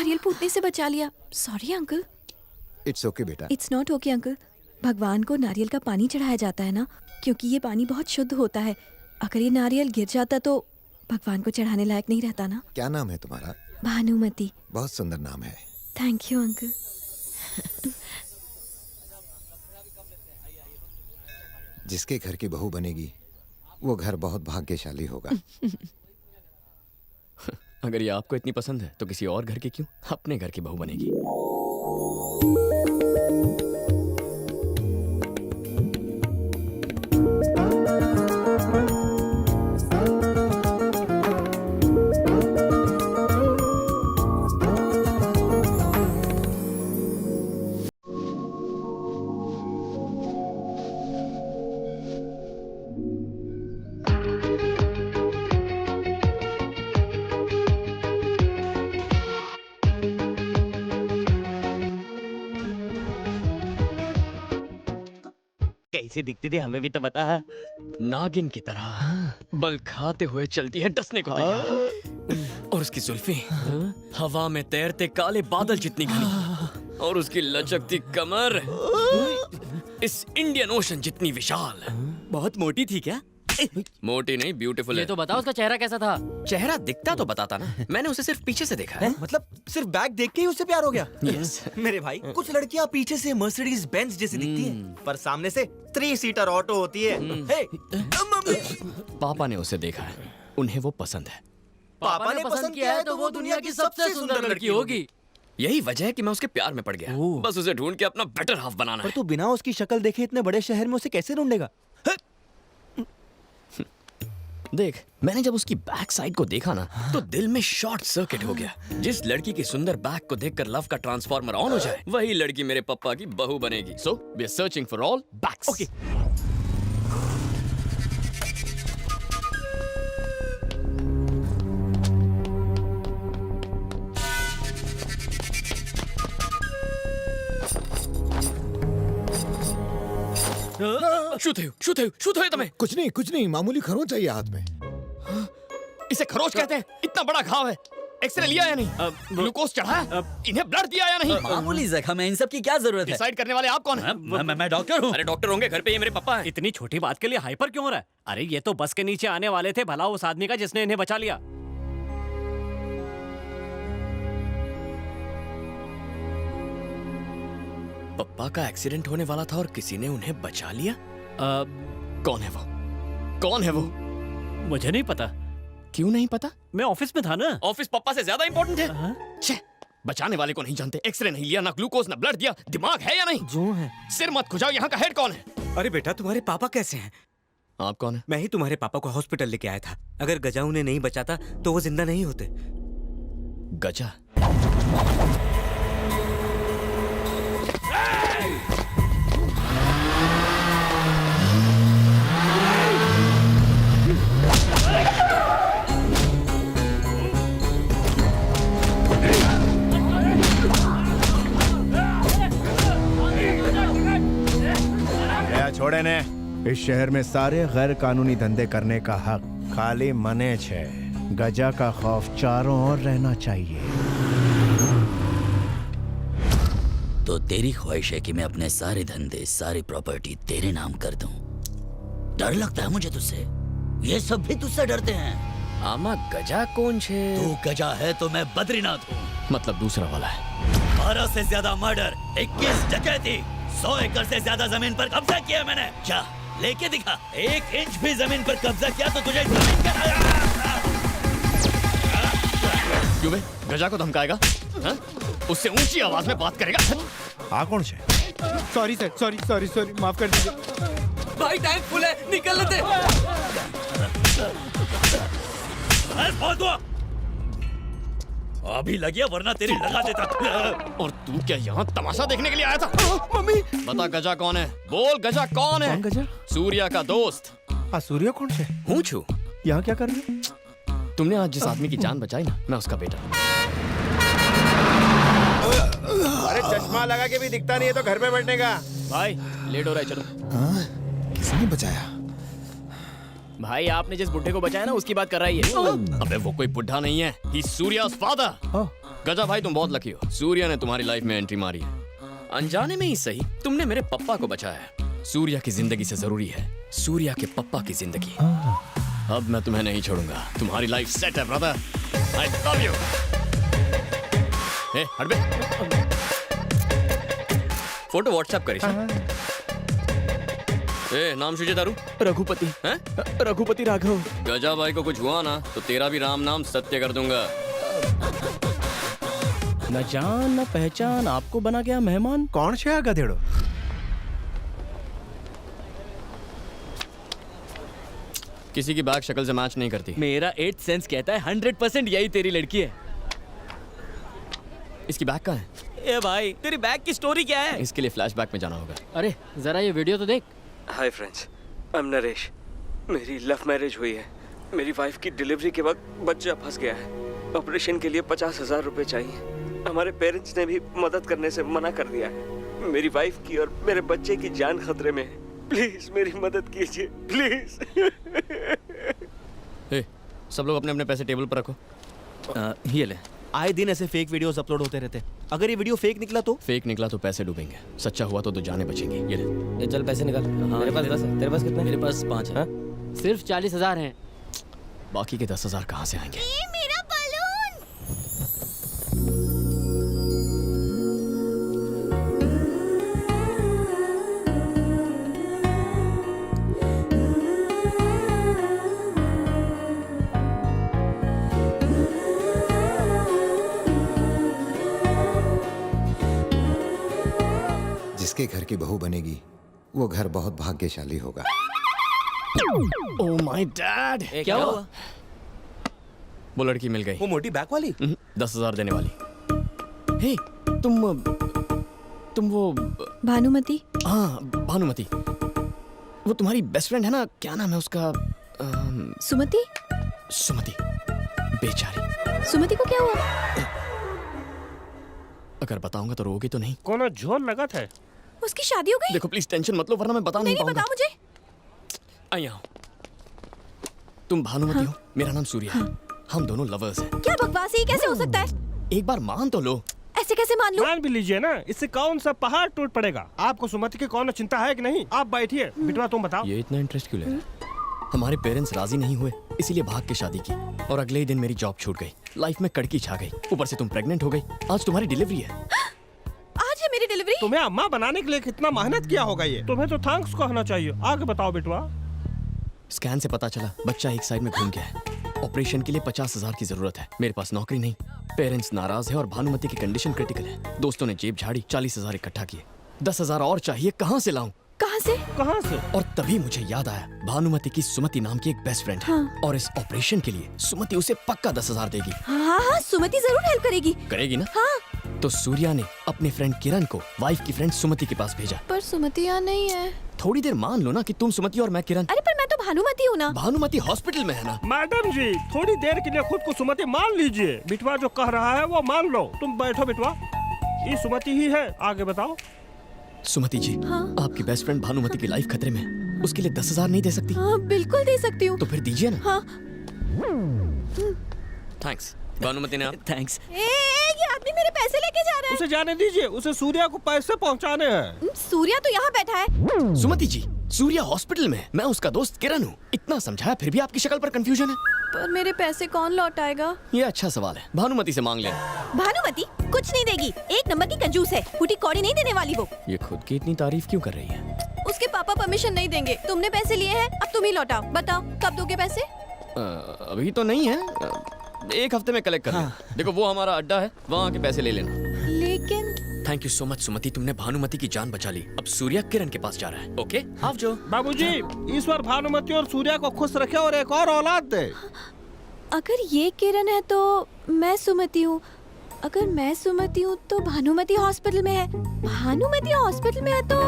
नारियल फूटने से बचा लिया। Sorry uncle. इट्स ओके बेटा। It's not okay uncle. भगवान को नारियल का पानी चढ़ाया जाता है ना, क्योंकि ये पानी बहुत शुद्ध होता है। अगर ये नारियल गिर जाता तो भगवान को चढ़ाने लायक नहीं रहता ना। क्या नाम है तुम्हारा? भानुमति। बहुत सुंदर नाम है। Thank you uncle. जिसके घर की बहू बनेगी वो घर बहुत भाग्यशाली होगा। अगर ये आपको इतनी पसंद है तो किसी और घर की क्यों, अपने घर की बहू बनेगी। कैसे दिखती थी हमें भी तो बता। नागिन की तरह बल खाते हुए चलती है डसने को तैयार। और उसकी जुल्फी हवा में तैरते काले बादल जितनी घनी, और उसकी लचकती कमर इस इंडियन ओशन जितनी विशाल। बहुत मोटी थी क्या? मोटी नहीं, ब्यूटीफुल है। ये तो बताओ उसका चेहरा कैसा था? चेहरा दिखता तो बताता ना, मैंने उसे सिर्फ पीछे से देखा है। मतलब सिर्फ बैग देख के ही उससे प्यार हो गया? यस। मेरे भाई, कुछ लड़कियां पीछे से मर्सिडीज बेंज जैसी दिखती हैं, पर सामने से 3 सीटर ऑटो होती है। हे, पापा ने उसे देखा है, उन्हें वो पसंद है। पापा ने पसंद किया है तो वो दुनिया की सबसे सुंदर लड़की होगी। यही वजह है कि मैं उसके प्यार में पड़ गया। बस उसे ढूंढ के अपना बेटर हाफ बनाना पर है। तू बिना उसकी शक्ल देखे इतने बड़े शहर में उसे कैसे ढूंढेगा? देख, मैंने जब उसकी बैक साइड को देखा ना, तो दिल में शॉर्ट सर्किट हो गया। जिस लड़की की सुंदर बैक को देखकर लव का ट्रांसफार्मर ऑन हो जाए, वही लड़की मेरे पापा की बहू बनेगी। So we are searching for all backs. Okay. શું થયું तुम्हें? कुछ नहीं, मामूली खरोंच चाहिए हाथ में। इसे खरोच कहते हैं? इतना बड़ा घाव है, एक्सरे लिया या नहीं? ग्लूकोज चढ़ाया? इन्हें ब्लड दिया या नहीं? मामूली जख्म है, इन सब की क्या जरूरत है? डिसाइड करने वाले आप कौन हैं? मैं डॉक्टर हूँ। अरे डॉक्टर होंगे, घर पे ये मेरे पापा हैं। इतनी छोटी बात के लिए हाइपर क्यों हो रहा है? अरे ये तो बस के नीचे आने वाले थे, भला उस आदमी का जिसने इन्हें बचा लिया। पप्पा का एक्सीडेंट होने वाला था और किसी ने उन्हें बचा लिया। कौन है वो? कौन है वो? मुझे नहीं पता। क्यों नहीं पता? मैं ऑफिस में था ना। ऑफिस पप्पा से ज्यादा इंपॉर्टेंट है? छे, बचाने वाले को नहीं जानते, एक्सरे नहीं लिया, ना ग्लूकोज ना ब्लड दिया, दिमाग है या नहीं? जो है। सिर मत खुजाओ, यहाँ का हेड कौन है? अरे बेटा, तुम्हारे पापा कैसे हैं? आप कौन है? मैं ही तुम्हारे पापा को हॉस्पिटल लेके आया था। अगर गजा उन्हें नहीं बचाता तो वो जिंदा नहीं होते। गजा? छोड़े ने इस शहर में सारे गैर कानूनी धंधे करने का हक खाली मने छे। गजा का खौफ चारों ओर रहना चाहिए। तो तेरी ख्वाहिश है कि मैं अपने सारे धंधे, सारी प्रॉपर्टी तेरे नाम कर दूं? डर लगता है मुझे तुझसे। ये सब भी तुझसे डरते हैं। आमा गजा कौन छे? तू गजा है तो मैं बद्रीनाथ हूँ। मतलब दूसरा वाला है। 12 से ज्यादा मर्डर, 21 डकैती, 100 एकड़ से ज्यादा जमीन पर कब्जा किया मैंने। क्या लेके दिखा? 1 इंच भी जमीन पर कब्जा किया तो तुझे जमीन का। क्यों बे? गजा को धमकाएगा? हाँ? उससे ऊंची आवाज में बात करेगा? आ कौन छे? सॉरी सर, सॉरी, माफ कर दीजिए। भाई टैंक फुल है, निकल लेते। अभी लगिया वरना तेरी लगा देता। और तू क्या यहाँ तमाशा देखने के लिए आया था? मम्मी। बता गजा कौन है? बोल गजा कौन है? कौन गजा? सूर्या का दोस्त। सूर्या कौन छे? हूँ छू। यहाँ क्या कर रहे हो? तुमने आज जिस आदमी की जान बचाई ना, मैं उसका बेटा। अरे चश्मा लगा के भी दिखता नहीं है तो घर पे बैठने का। भाई लेट हो रहा है, चलो। किसने बचाया? भाई आपने जिस बुढ़े को बचाया ना, उसकी बात कर रहा है ये। अबे वो कोई बुढ़ा नहीं है, ही सूर्या's father। गजा भाई तुम बहुत लकी हो, सूर्या ने तुम्हारी लाइफ में एंट्री मारी है। अनजाने में ही सही, तुमने मेरे पप्पा को बचाया है। सूर्या की जिंदगी से जरूरी है सूर्या के पप्पा की जिंदगी। अब मैं तुम्हें नहीं छोड़ूंगा, तुम्हारी लाइफ सेट है ब्रदर। I love you. ए हट बे, फोटो व्हाट्सएप करी। ए नाम शुजे दारू रघुपति हैं? रघुपति राघव। गजा भाई को कुछ हुआ ना तो तेरा भी राम नाम सत्य कर दूंगा। न जान न पहचान, आपको बना गया मेहमान। कौन से आ गधेड़ो? किसी की बैग शक्ल से मैच नहीं करती। मेरा 8 सेंस कहता है 100% यही तेरी लड़की है। इसकी बैग कहाँ है? ए भाई, तेरी बैग की स्टोरी क्या है? इसके लिए फ्लैशबैक में जाना होगा। अरे जरा ये वीडियो तो देख। Hi friends, I am Naresh. मेरी लव मैरिज हुई है। मेरी वाइफ की डिलीवरी के वक्त बच्चा फंस गया है। ऑपरेशन के लिए 50,000 रुपए चाहिए। हमारे पेरेंट्स ने भी मदद करने से मना कर दिया है। मेरी वाइफ की और मेरे बच्चे की जान खतरे में है। प्लीज मेरी मदद कीजिए, प्लीज। ए, सब लोग अपने अपने पैसे टेबल पर रखो। ये ले। आए दिन ऐसे फेक वीडियोस अपलोड होते रहते। अगर ये वीडियो फेक निकला तो? फेक निकला तो पैसे डूबेंगे, सच्चा हुआ तो जाने बचेंगी। ये ले। चल पैसे निकाल। मेरे पास 10 है। तेरे पास कितने? मेरे पास 5 है। सिर्फ 40,000 हैं। बाकी के 10,000 कहाँ से आएंगे? मेरा बलून। जिसके घर की बहू बनेगी वो घर बहुत भाग्यशाली होगा। Oh my dad. क्या हुआ? वो लड़की मिल गई। वो मोटी बैक वाली? 10,000 देने वाली। हे तुम वो भानुमति। हाँ भानुमति, वो तुम्हारी बेस्ट फ्रेंड है ना, क्या नाम है उसका? सुमति। सुमति। बेचारी। सुमति को क्या हुआ? अगर बताऊंगा तो रोगी तो नहीं? कोनो झोल लगा था। उसकी शादी हो गई? देखो प्लीज टेंशन मत लो वरना मैं बता नहीं नहीं पाऊंगा। बताओ मुझे। आई आओ। तुम भानुमति हो, मेरा नाम सूर्या है। हम दोनों लवर्स हैं। क्या बकवास है, ये कैसे हो सकता है? एक बार मान तो लो। ऐसे कैसे मान लूं? मान भी लीजिए ना, इससे कौन सा पहाड़ टूट पड़ेगा। आपको सुमति की कौन चिंता है कि नहीं? आप बैठिए। बिटवा तुम बताओ। ये इतना इंटरेस्ट क्यों ले रहा है? हमारे पेरेंट्स राजी नहीं हुए, इसीलिए भाग के शादी की और अगले ही दिन मेरी जॉब छूट गई। लाइफ में कड़की छा गई, ऊपर से तुम प्रेग्नेंट हो गई। आज तुम्हारी डिलीवरी है। आज है मेरी डिलीवरी। तुम्हें अम्मा बनाने के लिए कितना मेहनत किया होगा ये। तुम्हें तो थैंक्स कहना चाहिए। आगे बताओ बिटवा। स्कैन से पता चला बच्चा एक साइड में घूम गया है। ऑपरेशन के लिए 50,000 की जरूरत है। मेरे पास नौकरी नहीं, पेरेंट्स नाराज है और भानुमति की कंडीशन क्रिटिकल है। दोस्तों ने जेब झाड़ी, 40,000 इकट्ठा किए। 10,000 और चाहिए, कहाँ से लाऊं? कहाँ से? कहाँ से? और तभी मुझे याद आया भानुमति की सुमति नाम की एक बेस्ट फ्रेंड है। और इस ऑपरेशन के लिए सुमति उसे पक्का 10,000 देगी। हाँ, सुमति जरूर हेल्प करेगी। करेगी ना? हाँ। तो सूर्या ने अपने फ्रेंड किरण को वाइफ की फ्रेंड सुमति के पास भेजा। पर सुमति यहाँ नहीं है। थोड़ी देर मान लो ना कि तुम सुमति और मैं किरण। अरे पर मैं तो भानुमति हूँ ना। भानुमति हॉस्पिटल में है ना। मैडम जी, थोड़ी देर के लिए खुद को सुमति मान लीजिए। बिटवा जो कह रहा है वो मान लो। तुम बैठो बिटवा, ये सुमति ही है। आगे बताओ। सुमति जी, हाँ? आपकी बेस्ट फ्रेंड भानुमति की लाइफ खतरे में है। उसके लिए 10,000 नहीं दे सकती? हाँ बिल्कुल दे सकती हूँ। तो फिर दीजिए ना। हाँ। थैंक्स भानुमति ने। थैंक्स। ये आदमी मेरे पैसे लेके जा रहा है। उसे जाने दीजिए, उसे सूर्या को पैसे पहुंचाने हैं। सूर्या तो यहाँ बैठा है। सुमति जी, सूर्या हॉस्पिटल में है। मैं उसका दोस्त किरण हूँ। इतना समझाया फिर भी आपकी शक्ल पर कंफ्यूजन है। पर मेरे पैसे कौन लौटाएगा? ये अच्छा सवाल है, भानुमति से मांग लेना। भानुमति कुछ नहीं देगी, एक नंबर की कंजूस है। फूटी कौड़ी नहीं देने वाली वो। ये खुद की इतनी तारीफ क्यों कर रही है? उसके पापा परमिशन नहीं देंगे। तुमने पैसे लिए हैं, अब तुम ही लौटाओ। बताओ कब दोगे पैसे? अभी तो नहीं है, एक हफ्ते में कलेक्ट कर लेना। देखो वो हमारा अड्डा है, वहाँ के पैसे ले लेना। लेकिन थैंक यू सो मच सुमति, तुमने भानुमति की जान बचा ली। अब सूर्या किरण के पास जा रहा है। ओके आप जो। बाबूजी, ईश्वर भानुमति और सूर्या को खुश रखे और एक और औलाद दे। अगर ये किरण है तो मैं सुमति हूँ। अगर मैं सुमति हूँ तो भानुमति हॉस्पिटल में है। भानुमति हॉस्पिटल में है तो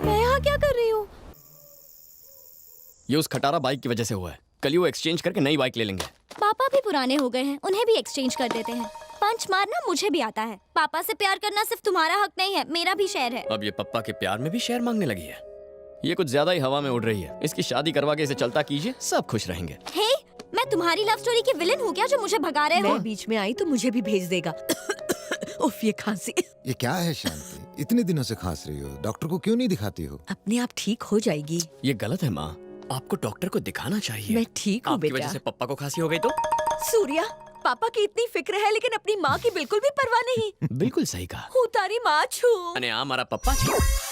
मैं यहाँ क्या कर रही हूँ? ये उस खटारा बाइक की वजह से हुआ है। कल ही वो एक्सचेंज करके नई बाइक ले लेंगे। पापा भी पुराने हो गए हैं, उन्हें भी एक्सचेंज कर देते हैं। पंच मारना मुझे भी आता है। पापा से प्यार करना सिर्फ तुम्हारा हक नहीं है, मेरा भी शेयर है। अब ये पप्पा के प्यार में भी शेयर मांगने लगी है। ये कुछ ज्यादा ही हवा में उड़ रही है। इसकी शादी करवा के इसे चलता कीजिए, सब खुश रहेंगे। हे, मैं मैं तुम्हारी लव स्टोरी की विलन हूँ क्या जो मुझे भगा रहे हो? मैं बीच में आई तो मुझे भी भेज देगा। उफ, ये खांसी। ये क्या है शांति, इतने दिनों से खांस रही हो, डॉक्टर को क्यों नहीं दिखाती हो? अपने आप ठीक हो जाएगी। ये गलत है माँ, आपको डॉक्टर को दिखाना चाहिए। मैं ठीक हूँ आपकी बेटा। वजह से पप्पा को खांसी हो गई तो? सूर्या, पापा की इतनी फिक्र है लेकिन अपनी माँ की बिल्कुल भी परवाह नहीं। बिल्कुल सही कहा। हूँ तारी माँ छू। अने आ मारा पप्पा छे।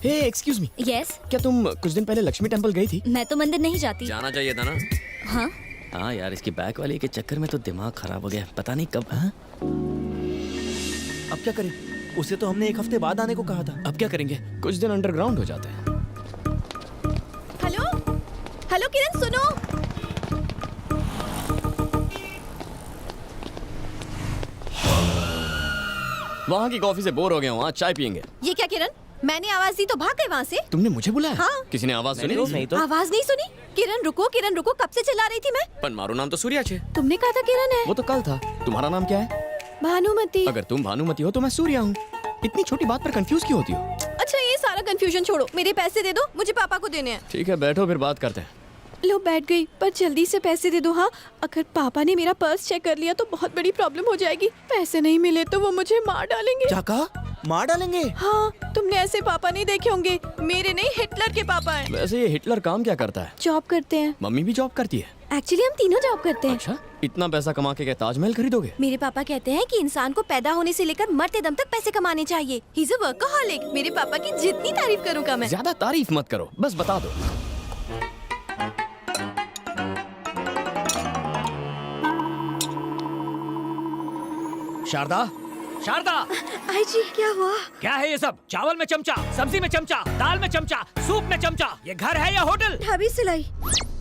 हे एक्सक्यूज मी, यस, क्या तुम कुछ दिन पहले लक्ष्मी टेंपल गई थी? मैं तो मंदिर नहीं जाती। जाना चाहिए था ना। हाँ, हाँ यार, इसकी बैक वाली के चक्कर में तो दिमाग खराब हो गया, पता नहीं कब। हाँ? अब क्या करें? उसे तो हमने एक हफ्ते बाद आने को कहा था। अब क्या करेंगे? कुछ दिन अंडरग्राउंड हो जाते हैं। हेलो हेलो किरण, सुनो। वहाँ की कॉफी से बोर हो गया हूँ, आज चाय पियेंगे। ये क्या किरण, मैंने आवाज दी तो भाग गए वहाँ से? तुमने मुझे बुलाया? हाँ। किसी ने आवाज सुनी? नहीं तो आवाज नहीं सुनी? किरण रुको, कब से चिल्ला रही थी मैं? पर मारू नाम तो सूर्या छे। तुमने कहा था किरण है। वो तो कल था। तुम्हारा नाम क्या है? भानुमति। अगर तुम भानुमति हो तो मैं सूर्या हूँ। इतनी छोटी बात पर कंफ्यूज क्यों होती हो? अच्छा ये सारा कंफ्यूजन छोड़ो, मेरे पैसे दे दो, मुझे पापा को देने हैं। ठीक है, बैठो फिर बात करते हैं। लो बैठ गई, पर जल्दी से पैसे दे दो। हाँ, अगर पापा ने मेरा पर्स चेक कर लिया तो बहुत बड़ी प्रॉब्लम हो जाएगी। पैसे नहीं मिले तो वो मुझे मार डालेंगे। क्या कहा? मार डालेंगे? हाँ, तुमने ऐसे पापा नहीं देखे होंगे। मेरे नहीं, हिटलर के पापा हैं। वैसे ये हिटलर काम क्या करता है? जॉब करते हैं। मम्मी भी जॉब करती है? एक्चुअली हम तीनों जॉब करते हैं। अच्छा, इतना पैसा कमा के क्या ताजमहल खरीदोगे? मेरे पापा कहते हैं कि इंसान को पैदा होने से लेकर मरते दम तक पैसे कमाने चाहिए। He is a workaholic. मेरे पापा की जितनी तारीफ करूँगा मैं। ज्यादा तारीफ मत करो, बस बता दो। शारदा, शारदा, आई जी, क्या हुआ? क्या है ये सब? चावल में चमचा, सब्जी में चमचा, दाल में चमचा, सूप में चमचा। ये घर है या होटल? ढाबी सिलाई।